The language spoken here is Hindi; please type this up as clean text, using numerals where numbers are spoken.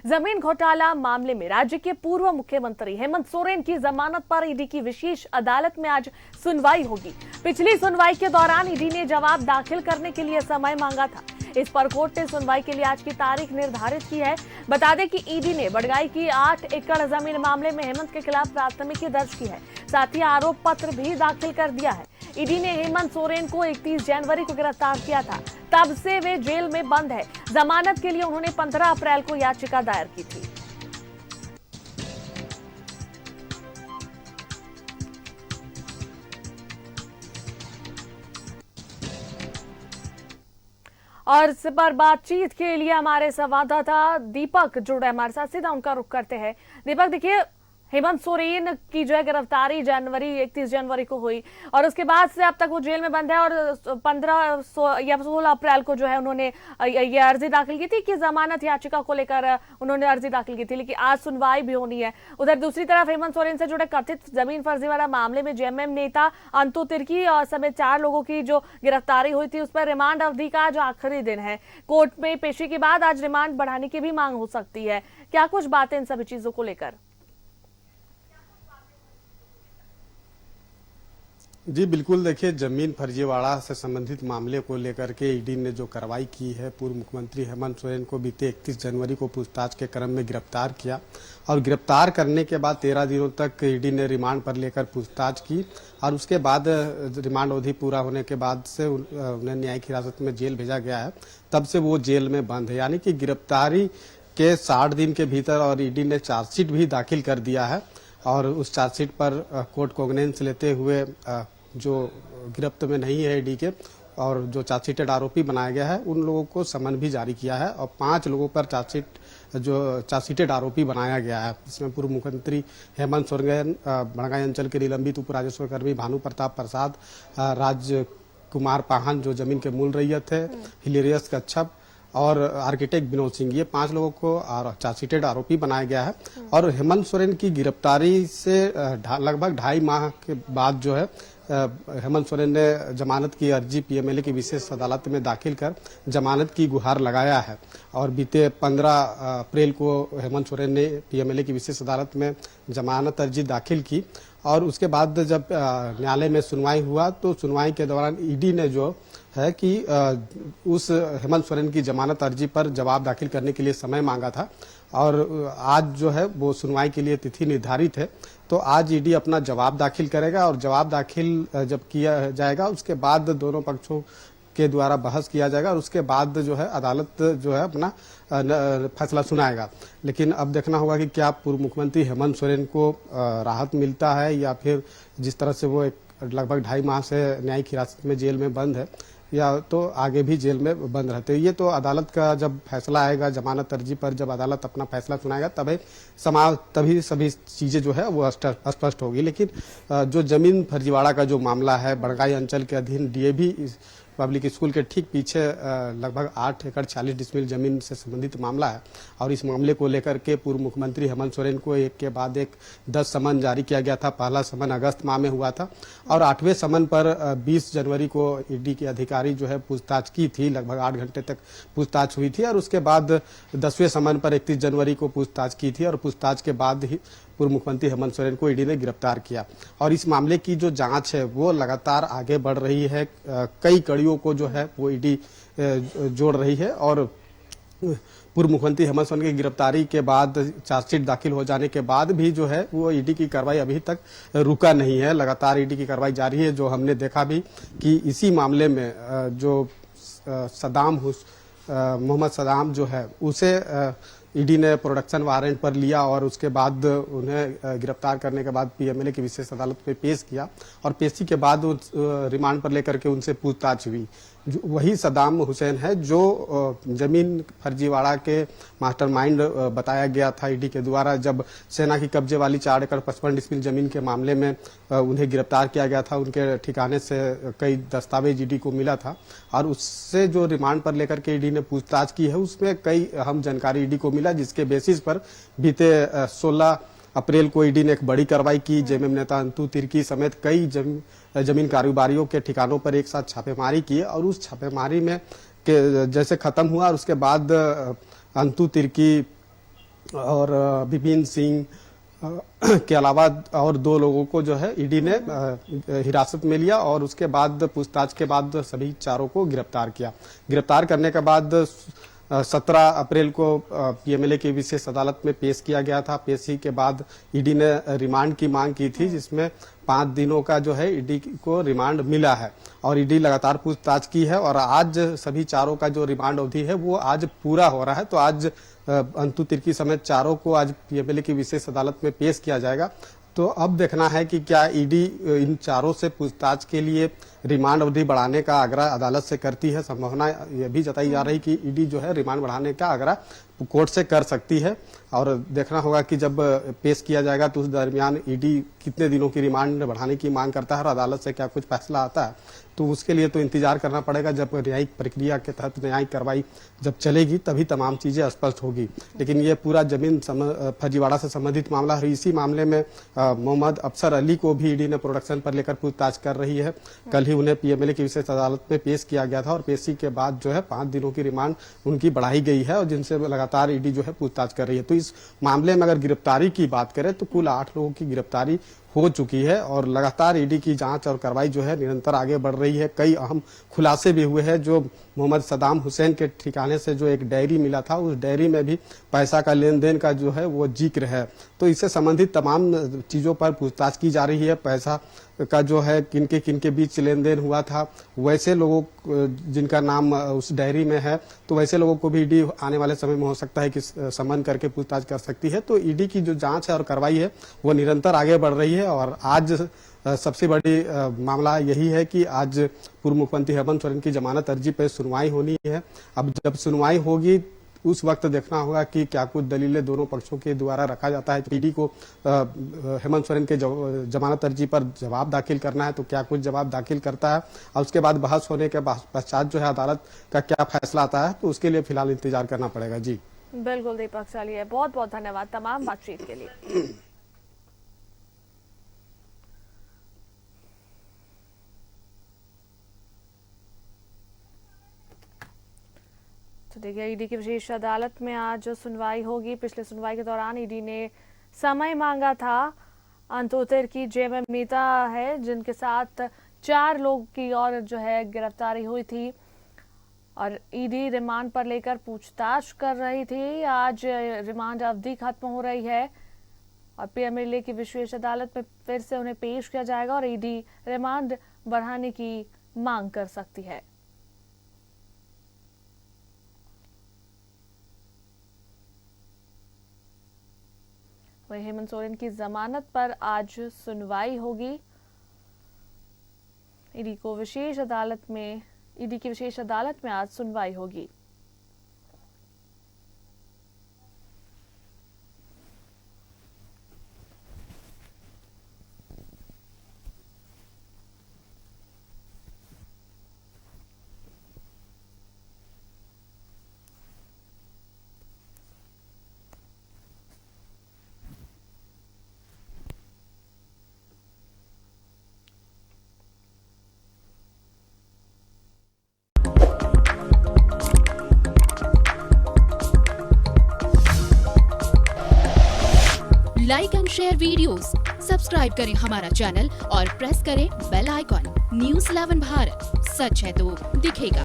जमीन घोटाला मामले में राज्य के पूर्व मुख्यमंत्री हेमंत सोरेन की जमानत पर ईडी की विशेष अदालत में आज सुनवाई होगी। पिछली सुनवाई के दौरान ईडी ने जवाब दाखिल करने के लिए समय मांगा था। इस पर कोर्ट ने सुनवाई के लिए आज की तारीख निर्धारित की है। बता दें कि ईडी ने बड़गाई की 8 एकड़ जमीन मामले में हेमंत के खिलाफ प्राथमिकी दर्ज की है। साथ ही आरोप पत्र भी दाखिल कर दिया है। ईडी ने हेमंत सोरेन को 31 जनवरी को गिरफ्तार किया था। तब से वे जेल में बंद है। जमानत के लिए उन्होंने 15 अप्रैल को याचिका दायर की थी। और इस पर बातचीत के लिए हमारे संवाददाता दीपक जुड़े हमारे साथ, सीधा उनका रुख करते हैं। दीपक, देखिए, हेमंत सोरेन की जो है गिरफ्तारी 31 जनवरी को हुई और उसके बाद से अब तक वो जेल में बंद है और 16 अप्रैल को जो है उन्होंने ये अर्जी दाखिल की थी कि जमानत याचिका को लेकर उन्होंने अर्जी दाखिल की थी, लेकिन आज सुनवाई भी होनी है। उधर दूसरी तरफ हेमंत सोरेन से जुड़े कथित जमीन फर्जीवाड़ा मामले में जेएमएम नेता अंतु तिर्की और समेत 4 लोगों की जो गिरफ्तारी हुई थी उस पर रिमांड अवधि का आज आखिरी दिन है। कोर्ट में पेशी के बाद आज रिमांड बढ़ाने की भी मांग हो सकती है। क्या कुछ बातें इन सभी चीजों को लेकर? जी बिल्कुल, देखिए, जमीन फर्जीवाड़ा से संबंधित मामले को लेकर के ईडी ने जो कार्रवाई की है, पूर्व मुख्यमंत्री हेमंत सोरेन को बीते 31 जनवरी को पूछताछ के क्रम में गिरफ्तार किया और गिरफ्तार करने के बाद 13 दिनों तक ईडी ने रिमांड पर लेकर पूछताछ की और उसके बाद रिमांड अवधि पूरा होने के बाद से उन्हें न्यायिक हिरासत में जेल भेजा गया है। तब से वो जेल में बंद है, यानी कि गिरफ्तारी के 60 दिन के भीतर और ईडी ने चार्जशीट भी दाखिल कर दिया है और उस चार्जशीट पर कोर्ट कोग्नेंस लेते हुए जो गिरफ्त में नहीं है ईडी के और जो चार्जशीटेड आरोपी बनाया गया है उन लोगों को समन भी जारी किया है और 5 लोगों पर चार्जशीटेड आरोपी बनाया गया है। इसमें पूर्व मुख्यमंत्री हेमंत सोरेन, बड़गाई अंचल के निलंबित उप राजस्व कर्मी भानु प्रताप प्रसाद, राजकुमार पाहन जो जमीन के मूल रैयत थे, हिलेरियस कच्छप और आर्किटेक्ट विनोद सिंह, ये 5 लोगों को चार्जशीटेड आरोपी बनाया गया है। और हेमंत सोरेन की गिरफ्तारी से लगभग 2.5 माह के बाद जो है हेमंत सोरेन ने जमानत की अर्जी पीएमएलए की विशेष अदालत में दाखिल कर जमानत की गुहार लगाया है और बीते 15 अप्रैल को हेमंत सोरेन ने पीएमएलए की विशेष अदालत में जमानत अर्जी दाखिल की और उसके बाद जब न्यायालय में सुनवाई हुआ तो सुनवाई के दौरान ईडी ने जो है कि उस हेमंत सोरेन की जमानत अर्जी पर जवाब दाखिल करने के लिए समय मांगा था और आज जो है वो सुनवाई के लिए तिथि निर्धारित है। तो आज ईडी अपना जवाब दाखिल करेगा और जवाब दाखिल जब किया जाएगा उसके बाद दोनों पक्षों के द्वारा बहस किया जाएगा और उसके बाद जो है अदालत जो है अपना फैसला सुनाएगा। लेकिन अब देखना होगा कि क्या पूर्व मुख्यमंत्री हेमंत सोरेन को राहत मिलता है या फिर जिस तरह से वो लगभग 2.5 माह से न्यायिक हिरासत में जेल में बंद है या तो आगे भी जेल में बंद रहते हैं। ये तो अदालत का जब फैसला आएगा जमानत अर्जी पर, जब अदालत अपना फैसला सुनाएगा तभी सभी चीजें जो है वो स्पष्ट होगी। लेकिन जो जमीन फर्जीवाड़ा का जो मामला है, बड़गाई अंचल के अधीन डीएवी पब्लिक स्कूल के ठीक पीछे लगभग 8 एकड़ 40 डिसमिल जमीन से संबंधित मामला है और इस मामले को लेकर के पूर्व मुख्यमंत्री हेमंत सोरेन को एक के बाद एक 10 समन जारी किया गया था। पहला समन अगस्त माह में हुआ था और 8वें समन पर 20 जनवरी को ईडी के अधिकारी जो है पूछताछ की थी, लगभग 8 घंटे तक पूछताछ हुई थी और उसके बाद 10वें समन पर 31 जनवरी को पूछताछ की थी और पूछताछ के बाद ही पूर्व मुख्यमंत्री हेमंत सोरेन को ईडी ने गिरफ्तार किया और इस मामले की जो जांच है वो लगातार आगे बढ़ रही है। कई कड़ियों को जो है वो ईडी जोड़ रही है और पूर्व मुख्यमंत्री हेमंत सोरेन की गिरफ्तारी के बाद चार्जशीट दाखिल हो जाने के बाद भी जो है वो ईडी की कार्रवाई अभी तक रुका नहीं है। लगातार ईडी की कार्रवाई जारी है। जो हमने देखा भी कि इसी मामले में जो मोहम्मद सदाम जो है उसे ईडी ने प्रोडक्शन वारंट पर लिया और उसके बाद उन्हें गिरफ्तार करने के बाद पीएमएलए की विशेष अदालत में पेश किया और पेशी के बाद रिमांड पर लेकर के उनसे पूछताछ हुई। वही सदाम हुसैन है जो जमीन फर्जीवाड़ा के मास्टरमाइंड बताया गया था ईडी के द्वारा। जब सेना की कब्जे वाली 4 एकड़ 55 डिसमिल जमीन के मामले में उन्हें गिरफ्तार किया गया था, उनके ठिकाने से कई दस्तावेज ईडी को मिला था और उससे जो रिमांड पर लेकर के ईडी ने पूछताछ की है उसमें कई अहम जानकारी ईडी को मिला, जिसके बेसिस पर बीते 16 अप्रैल को ईडी ने एक बड़ी कार्रवाई की। जेएमएम नेता अंतु तिर्की समेत कई जमीन कारोबारियों के ठिकानों पर एक साथ छापेमारी की और उस छापेमारी में जैसे खत्म हुआ और उसके बाद अंतु तिर्की और विपिन सिंह के अलावा और 2 लोगों को जो है ईडी ने हिरासत में लिया और उसके बाद पूछताछ के बाद सभी चारों को गिरफ्तार किया। गिरफ्तार करने के बाद 17 अप्रैल को पीएमएलए की विशेष अदालत में पेश किया गया था। पेशी के बाद ईडी ने रिमांड की मांग की थी, जिसमें 5 दिनों का जो है ईडी को रिमांड मिला है और ईडी लगातार पूछताछ की है और आज सभी चारों का जो रिमांड अवधि है वो आज पूरा हो रहा है। तो आज अंतु तिर्की समेत चारों को आज पीएमएलए की विशेष अदालत में पेश किया जाएगा। तो अब देखना है कि क्या ईडी इन चारों से पूछताछ के लिए रिमांड अवधि बढ़ाने का आग्रह अदालत से करती है। संभावना यह भी जताई जा रही कि ईडी जो है रिमांड बढ़ाने का आग्रह कोर्ट से कर सकती है और देखना होगा कि जब पेश किया जाएगा तो उस दरमियान ईडी कितने दिनों की रिमांड बढ़ाने की मांग करता है और अदालत से क्या कुछ फैसला आता है। तो उसके लिए तो इंतजार करना पड़ेगा। जब न्यायिक प्रक्रिया के तहत न्यायिक कार्रवाई जब चलेगी तभी तमाम चीजें स्पष्ट होगी। लेकिन ये पूरा जमीन फर्जीवाड़ा से संबंधित मामला है। इसी मामले में मोहम्मद अफसर अली को भी ईडी ने प्रोडक्शन पर लेकर पूछताछ कर रही है। कल ही उन्हें पीएमएलए की विशेष अदालत में पेश किया गया था और पेशी के बाद जो है 5 दिनों की रिमांड उनकी बढ़ाई गई है और जिनसे लगातार ईडी जो है पूछताछ कर रही है। तो इस मामले में अगर गिरफ्तारी की बात करें तो कुल 8 लोगों की गिरफ्तारी हो चुकी है और लगातार ईडी की जांच और कार्रवाई जो है निरंतर आगे बढ़ रही है। कई अहम खुलासे भी हुए हैं। जो मोहम्मद सदाम हुसैन के ठिकाने से जो एक डायरी मिला था, उस डायरी में भी पैसा का लेन देन का जो है वो जिक्र है। तो इससे संबंधित तमाम चीजों पर पूछताछ की जा रही है। पैसा का जो है किनके बीच लेन देन हुआ था, वैसे लोगों जिनका नाम उस डायरी में है, तो वैसे लोगों को भी ईडी आने वाले समय में हो सकता है कि समन करके पूछताछ कर सकती है। तो ईडी की जो जांच है और कार्रवाई है वो निरंतर आगे बढ़ रही है और आज सबसे बड़ी मामला यही है कि आज पूर्व मुख्यमंत्री हेमंत सोरेन की जमानत अर्जी पर सुनवाई होनी है। अब जब सुनवाई होगी उस वक्त देखना होगा कि क्या कुछ दलीलें दोनों पक्षों के द्वारा रखा जाता है। ईडी को हेमंत सोरेन के जमानत अर्जी पर जवाब दाखिल करना है तो क्या कुछ जवाब दाखिल करता है और उसके बाद बहस होने के पश्चात जो है अदालत का क्या फैसला आता है, तो उसके लिए फिलहाल इंतजार करना पड़ेगा। जी बिल्कुल दीपक, चलिए बहुत बहुत धन्यवाद तमाम बातचीत के लिए। तो देखिए, ईडी की विशेष अदालत में आज सुनवाई होगी। पिछले सुनवाई के दौरान ईडी ने समय मांगा था। अंतोतिर की जेएमएम नेता है जिनके साथ 4 लोग की और जो है गिरफ्तारी हुई थी और ईडी रिमांड पर लेकर पूछताछ कर रही थी। आज रिमांड अवधि खत्म हो रही है और पीएमएलए की विशेष अदालत में फिर से उन्हें पेश किया जाएगा और ईडी रिमांड बढ़ाने की मांग कर सकती है। वहीं हेमंत सोरेन की जमानत पर आज सुनवाई होगी। ईडी की विशेष अदालत में आज सुनवाई होगी। Like and share videos, subscribe करें हमारा चैनल और प्रेस करें बेल आइकॉन। न्यूज़ 11 भारत, सच है तो दिखेगा।